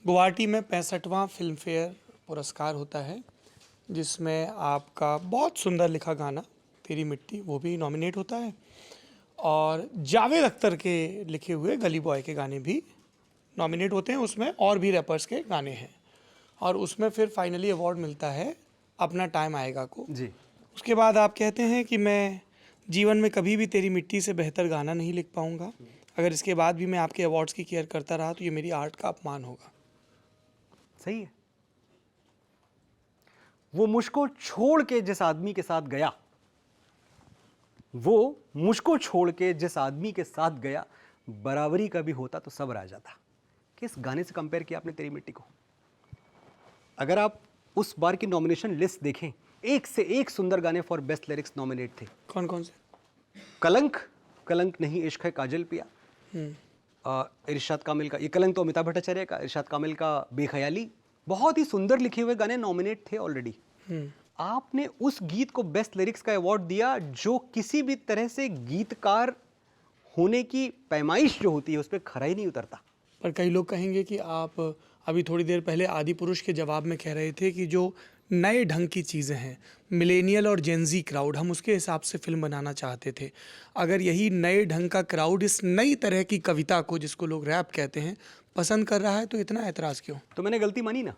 गुवाहाटी में 65वां film fair पुरस्कार होता है, जिसमें आपका बहुत सुंदर लिखा गाना तेरी मिट्टी वो भी नॉमिनेट होता है, और जावेद अख्तर के लिखे हुए गली बॉय के गाने भी नॉमिनेट होते हैं। उसमें और भी रैपर्स के गाने हैं, और उसमें फिर फाइनली अवार्ड मिलता है अपना टाइम आएगा को जी। उसके बाद आप कहते हैं कि मैं जीवन में कभी भी तेरी मिट्टी से बेहतर गाना नहीं लिख पाऊंगा। अगर इसके बाद भी मैं आपके अवार्ड्स की केयर करता रहा तो ये मेरी आर्ट का अपमान होगा। सही है। वो मुझको छोड़ के जिस आदमी के साथ गया, वो मुझको छोड़ के जिस आदमी के साथ गया, बराबरी का भी होता तो सब आ जाता। किस गाने से कंपेयर किया आपने तेरी मिट्टी को? अगर आप उस बार की नॉमिनेशन लिस्ट देखें, एक से एक सुंदर गाने फॉर बेस्ट लिरिक्स नॉमिनेट थे। कौन कौन से? कलंक, कलंक नहीं इश्क है काजल पिया, इरशाद कामिल का, ये कलंक तो अमिताभ भट्टाचार्य का, इरशाद कामिल का बेख्याली, बहुत ही सुंदर लिखे हुए गाने नॉमिनेट थे ऑलरेडी। आपने उस गीत को बेस्ट लिरिक्स का अवार्ड दिया जो किसी भी तरह से गीतकार होने की पैमाइश जो होती है उस पर खरा ही नहीं उतरता। पर कई लोग कहेंगे कि आप अभी थोड़ी देर पहले आदि पुरुष के जवाब में कह रहे थे कि जो नए ढंग की चीज़ें हैं, मिलेनियल और जेनजी क्राउड, हम उसके हिसाब से फिल्म बनाना चाहते थे। अगर यही नए ढंग का क्राउड इस नई तरह की कविता को, जिसको लोग रैप कहते हैं, पसंद कर रहा है तो इतना ऐतराज़ क्यों? तो मैंने गलती मानी ना,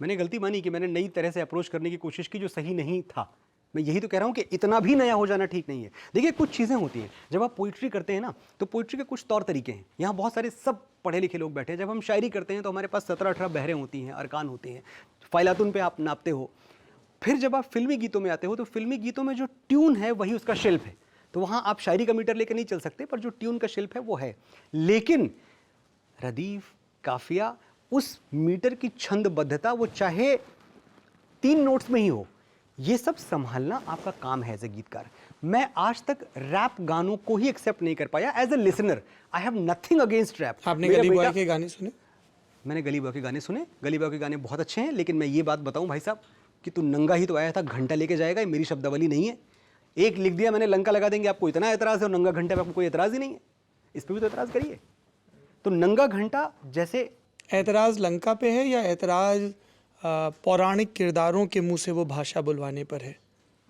मैंने गलती मानी कि मैंने नई तरह से अप्रोच करने की कोशिश की जो सही नहीं था। मैं यही तो कह रहा हूँ कि इतना भी नया हो जाना ठीक नहीं है। देखिए, कुछ चीज़ें होती हैं, जब आप पोइट्री करते हैं ना, तो पोइट्री के कुछ तौर तरीके हैं। यहाँ बहुत सारे सब पढ़े लिखे लोग बैठे हैं। जब हम शायरी करते हैं तो हमारे पास 17-18 बहरें होती हैं, अरकान होते हैं, फाइलातुन पे आप नापते हो। फिर जब आप फिल्मी गीतों में आते हो तो फिल्मी गीतों में जो ट्यून है वही उसका शिल्प है, तो वहाँ आप शायरी का मीटर लेकर नहीं चल सकते, पर जो ट्यून का शिल्प है वो है। लेकिन रदीफ, काफिया, उस मीटर की छंदबद्धता, वो चाहे 3 नोट्स में ही हो, ये सब संभालना आपका काम है एज ए गीतकार। मैं आज तक रैप गानों को ही एक्सेप्ट नहीं कर पाया as a listener. I have nothing against rap. आपने गली बॉय के गाने सुने? मैंने गली बॉय के गाने सुने, गली बॉय के गाने बहुत अच्छे हैं, लेकिन मैं ये बात बताऊं भाई साहब कि तू नंगा ही तो आया था, घंटा लेके जाएगा, ये मेरी शब्दावली नहीं है। एक लिख दिया मैंने, लंका लगा देंगे, आपको इतना एतराज़ है, और नंगा घंटे पर आपको कोई एतराज़ ही नहीं है। इस पर भी तो एतराज़ करिए। तो नंगा घंटा जैसे ऐतराज़ लंका पे है या ऐतराज़ पौराणिक किरदारों के मुंह से वो भाषा बुलवाने पर है?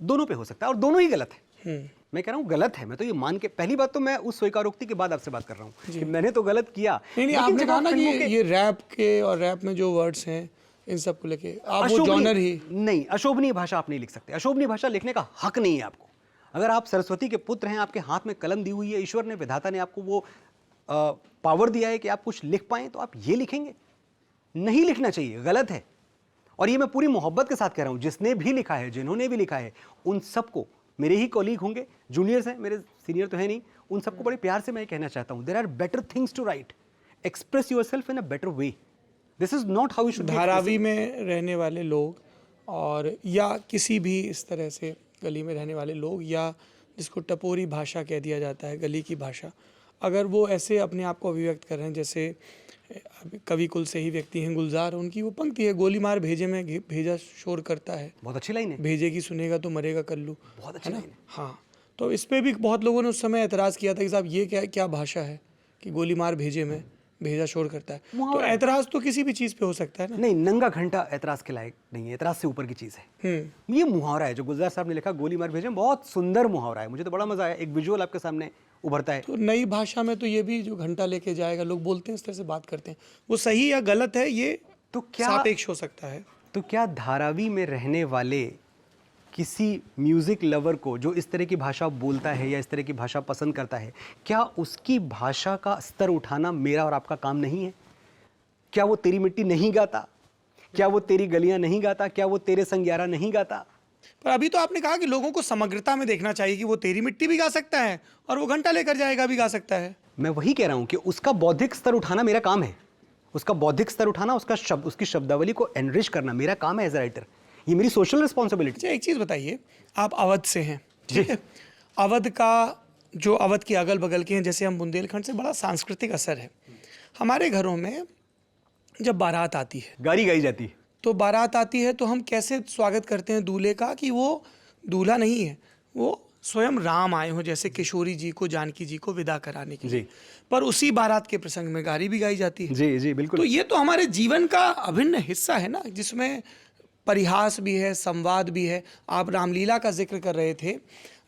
दोनों पे हो सकता है, और दोनों ही गलत है। मैं कह रहा हूँ गलत है, मैं तो ये मान के, पहली बात तो मैं उस स्वीकारोक्ति के बाद आपसे बात कर रहा हूँ कि मैंने तो गलत किया। नहीं, आपने कहा ना कि ये रैप के, और रैप में जो वर्ड्स हैं इन सब को लेके आप वो जॉनर ही नहीं, अशोभनीय भाषा आप नहीं लिख सकते। अशोभनीय भाषा लिखने का हक नहीं है आपको। अगर आप सरस्वती के पुत्र हैं, आपके हाथ में कलम दी हुई है, ईश्वर ने, विधाता ने आपको वो पावर दिया है कि आप कुछ लिख पाएं, तो आप ये लिखेंगे? नहीं लिखना चाहिए, गलत है। और ये मैं पूरी मोहब्बत के साथ कह रहा हूं, जिसने भी लिखा है, जिन्होंने भी लिखा है, उन सबको, मेरे ही कॉलीग होंगे, जूनियर्स हैं मेरे, सीनियर तो है नहीं, उन सबको बड़े प्यार से मैं कहना चाहता हूं, there are better things to write, express yourself in a better way, this is not how you should. Dharavi में रहने वाले लोग, और या किसी भी इस तरह से गली में रहने वाले लोग, या जिसको टपोरी भाषा कह दिया जाता है, गली की भाषा, अगर वो ऐसे अपने आप को अभिव्यक्त कर रहे हैं, जैसे कवि कुल से ही व्यक्ति हैं गुलजार, उनकी वो पंक्ति है, गोली मार भेजे में भेजा शोर करता है, बहुत अच्छी लाइन है, भेजे की सुनेगा तो मरेगा कल्लू, बहुत अच्छी लाइन है। हाँ, तो इस पे भी बहुत लोगों ने उस समय एतराज़ किया था कि साहब ये क्या भाषा है कि गोली मार भेजे में भेजा शोर करता है। तो एतराज़ तो किसी भी चीज़ पे हो सकता है ना। नहीं, नंगा घंटा एतराज़ के लायक नहीं है, एतराज़ से ऊपर की चीज़ है। ये मुहावरा है जो गुलजार साहब ने लिखा, गोली मार भेजे, बहुत सुंदर मुहावरा है, मुझे तो बड़ा मजा आया, एक विजुअल आपके सामने उभरता है। तो नई भाषा में तो ये भी जो घंटा लेके जाएगा, लोग बोलते हैं, इस तरह से बात करते हैं, वो सही या गलत है, ये तो क्या सापेक्ष हो सकता है। तो क्या धारावी में रहने वाले किसी म्यूजिक लवर को जो इस तरह की भाषा बोलता है या इस तरह की भाषा पसंद करता है, क्या उसकी भाषा का स्तर उठाना मेरा और आपका काम नहीं है? क्या वो तेरी मिट्टी नहीं गाता? क्या वो तेरी गलियां नहीं गाता? क्या वो तेरे संग यारा नहीं गाता? पर अभी तो आपने कहा कि लोगों को समग्रता में देखना चाहिए कि वो तेरी मिट्टी भी गा सकता है और वो घंटा लेकर जाएगा भी गा सकता है। मैं वही कह रहा हूं कि उसका बौद्धिक स्तर उठाना मेरा काम है, उसका बौद्धिक स्तर उठाना, उसकी शब्दावली को एनरिच करना मेरा काम है एज ए राइटर, ये मेरी सोशल रिस्पॉन्सिबिलिटी। एक चीज़ बताइए, आप अवध से हैं, ठीक है? अवध का जो अवध के अगल बगल के हैं, जैसे हम बुंदेलखंड से, बड़ा सांस्कृतिक असर है। हमारे घरों में जब बारात आती है, गारी गाई जाती है, तो बारात आती है तो हम कैसे स्वागत करते हैं दूल्हे का कि वो दूल्हा नहीं है, वो स्वयं राम आए हों, जैसे किशोरी जी को, जानकी जी को विदा कराने के जी। लिए, पर उसी बारात के प्रसंग में गारी भी गाई जाती है। जी जी बिल्कुल। तो ये तो हमारे जीवन का अभिन्न हिस्सा है ना, जिसमें परिहास भी है, संवाद भी है। आप रामलीला का जिक्र कर रहे थे।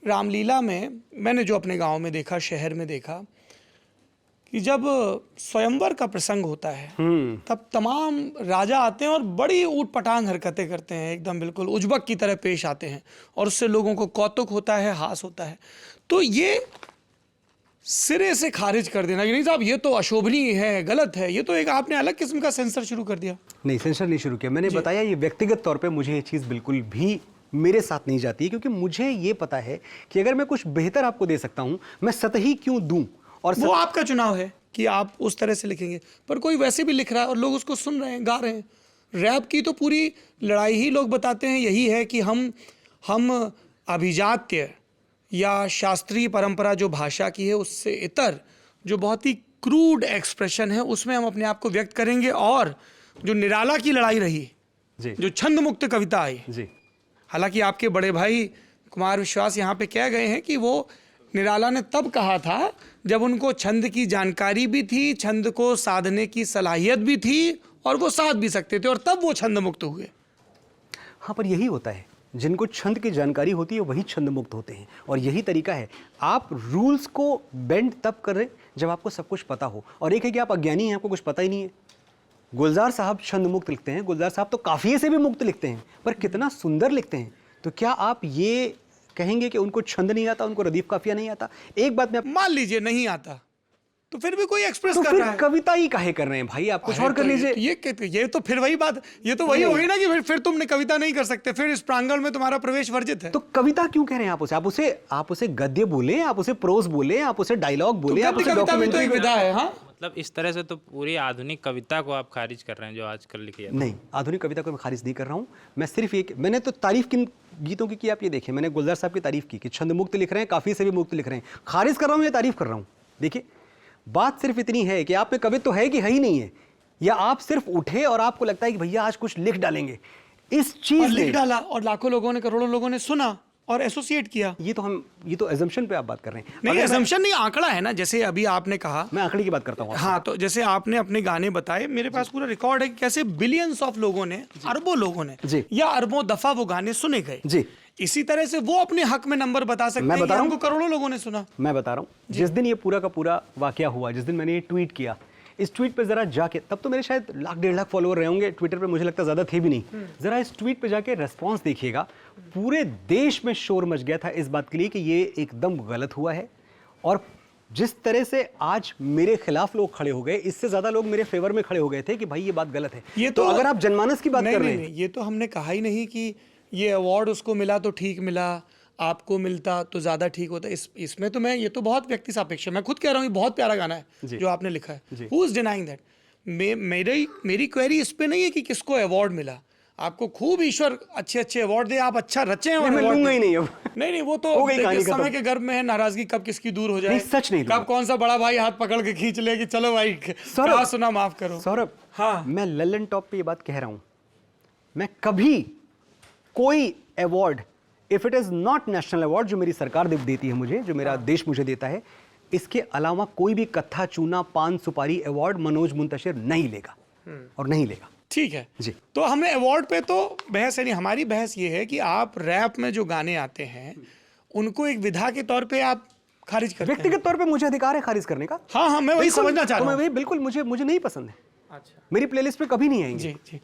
रामलीला में मैंने जो अपने गांव में देखा, शहर में देखा, कि जब स्वयंवर का प्रसंग होता है तब तमाम राजा आते हैं और बड़ी ऊट पटांग हरकतें करते हैं, एकदम बिल्कुल उज्बक की तरह पेश आते हैं, और उससे लोगों को कौतुक होता है, हास होता है। तो ये सिरे से खारिज कर देना कि नहीं साहब ये तो अशोभनीय है, गलत है, ये तो एक आपने अलग किस्म का सेंसर शुरू कर दिया। नहीं, सेंसर नहीं शुरू किया मैंने। बताया ये व्यक्तिगत तौर पे मुझे ये चीज़ बिल्कुल भी मेरे साथ नहीं जाती है, क्योंकि मुझे ये पता है कि अगर मैं कुछ बेहतर आपको दे सकता हूं, मैं सतही क्यों दूं। और वो आपका चुनाव है कि आप उस तरह से लिखेंगे, पर कोई वैसे भी लिख रहा है और लोग उसको सुन रहे हैं, गा रहे हैं। रैप की तो पूरी लड़ाई ही लोग बताते हैं यही है कि हम अभिजात्य या शास्त्रीय परंपरा जो भाषा की है उससे इतर जो बहुत ही क्रूड एक्सप्रेशन है उसमें हम अपने आप को व्यक्त करेंगे। और जो निराला की लड़ाई रही जी। जो छंद मुक्त कविता आई, जी। हालांकि आपके बड़े भाई कुमार विश्वास यहाँ पे कह गए हैं कि वो निराला ने तब कहा था जब उनको छंद की जानकारी भी थी, छंद को साधने की सलाहियत भी थी और वो साध भी सकते थे, और तब वो छंद मुक्त हुए। हाँ, पर यही होता है, जिनको छंद की जानकारी होती है वही छंद मुक्त होते हैं, और यही तरीका है। आप रूल्स को बेंड तब कर रहे जब आपको सब कुछ पता हो, और एक है कि आप अज्ञानी हैं, आपको कुछ पता ही नहीं है। गुलजार साहब छंद मुक्त लिखते हैं, गुलजार साहब तो काफिये से भी मुक्त लिखते हैं, पर कितना सुंदर लिखते हैं। तो क्या आप ये कहेंगे कि उनको छंद नहीं आता, उनको रदीफ काफिया नहीं आता? एक बात मैं मान लीजिए नहीं आता, तो फिर भी कोई एक्सप्रेस तो कर फिर रहा है। कविता ही काहे कर रहे हैं भाई, आप कुछ और कर लीजिए। ये तो फिर वही बात, ये तो वही होगी ना कि फिर तुमने कविता नहीं कर सकते, फिर इस प्रांगण में तुम्हारा प्रवेश वर्जित है। तो कविता क्यों कह रहे हैं आप उसे गद्य बोले, आप उसे प्रोज बोले, आप उसे डायलॉग बोले, आप उसे कविता भी तो एक डॉक्यूमेंट्री। विधा है। हाँ, मतलब इस तरह से तो पूरी आधुनिक कविता को आप खारिज कर रहे हैं जो आजकल लिखी जाती है। नहीं, आधुनिक कविता को मैं खारिज नहीं कर रहा हूं। मैं सिर्फ एक, मैंने तो तारीफ किन गीतों की आप ये देखें, मैंने गुलजार साहब की तारीफ की कि छंद मुक्त लिख रहे हैं, काफी से भी मुक्त लिख रहे हैं। खारिज कर रहा हूं या तारीफ कर रहा हूं? देखिए, बात सिर्फ इतनी है कि आप में कवित्व तो है कि है ही नहीं है, या आप सिर्फ उठे और आपको लगता है कि भैया आज कुछ लिख डालेंगे। इस चीज और लिख में डाला और लाखों लोगों ने, करोड़ों लोगों ने सुना और एसोसिएट किया। ये तो एजम्पशन पे आप बात कर रहे हैं। नहीं, अगर assumption नहीं, आंकड़ा है ना। जैसे अभी आपने कहा, मैं आंकड़े की बात करता हूँ। हाँ, तो जैसे आपने अपने गाने बताए, मेरे पास पूरा रिकॉर्ड है कि कैसे बिलियंस ऑफ लोगों ने, अरबों लोगों ने जी। या अरबों दफा वो गाने सुने गए जी। इसी तरह से वो अपने हक में नंबर बता सकते हैं कि हमको करोड़ों लोगों ने सुना। मैं बता रहा हूँ, जिस दिन ये पूरा का पूरा वाकया हुआ, जिस दिन मैंने ये ट्वीट किया, इस ट्वीट पे जरा जाके, तब तो मेरे शायद 1.5 लाख फॉलोअर रहे होंगे ट्विटर पे, मुझे लगता ज्यादा थे भी नहीं। जरा इस ट्वीट पे जाके रेस्पॉन्स देखिएगा। पूरे देश में शोर मच गया था इस बात के लिए कि ये एकदम गलत हुआ है, और जिस तरह से आज मेरे खिलाफ लोग खड़े हो गए, इससे ज्यादा लोग मेरे फेवर में खड़े हो गए थे कि भाई ये बात गलत है। ये तो अगर आप जनमानस की बात कर रहे हैं, नहीं, ये तो हमने कहा ही नहीं कि ये अवार्ड उसको मिला तो ठीक मिला, आपको मिलता तो ज्यादा ठीक होता। इसमें तो मैं, ये तो बहुत व्यक्ति सापेक्ष है। मैं खुद कह रहा हूँ ये बहुत प्यारा गाना है जो आपने लिखा है। Who is denying that? मेरी क्वेरी इस पे नहीं है कि किसको अवार्ड मिला। आपको खूब ईश्वर अच्छे अच्छे अवार्ड दे, आप अच्छा रचे हैं। मैं लूंगा ही नहीं अब। नहीं, वो तो देखिए, समय के गर्भ में है, नाराजगी कब किसकी दूर हो जाए। नहीं, सच नहीं, कब कौन सा बड़ा भाई हाथ पकड़ के खींच ले कि चलो भाई क्या सुना, माफ करो। सौरभ, हाँ, मैं लल्लन टॉप पे ये बात कह रहा हूं, मैं कभी कोई award, if it is not national award जो मेरी सरकार देती है मुझे, जो मेरा देश मुझे देता है, इसके अलावा कोई भी कत्था चूना पान सुपारी अवार्ड मनोज मुंतशिर नहीं लेगा, और नहीं लेगा। ठीक है जी। तो हमने अवार्ड पे तो बहस है नहीं। हमारी बहस ये है कि आप रैप में जो गाने आते हैं उनको एक विधा के तौर पे आप खारिज करते हैं। व्यक्तिगत तौर पे मुझे अधिकार है खारिज करने का। हाँ, मैं वही समझना चाह रहा हूँ। बिल्कुल, मुझे नहीं पसंद है। अच्छा, मेरी प्लेलिस्ट पे कभी नहीं आएंगे। जी।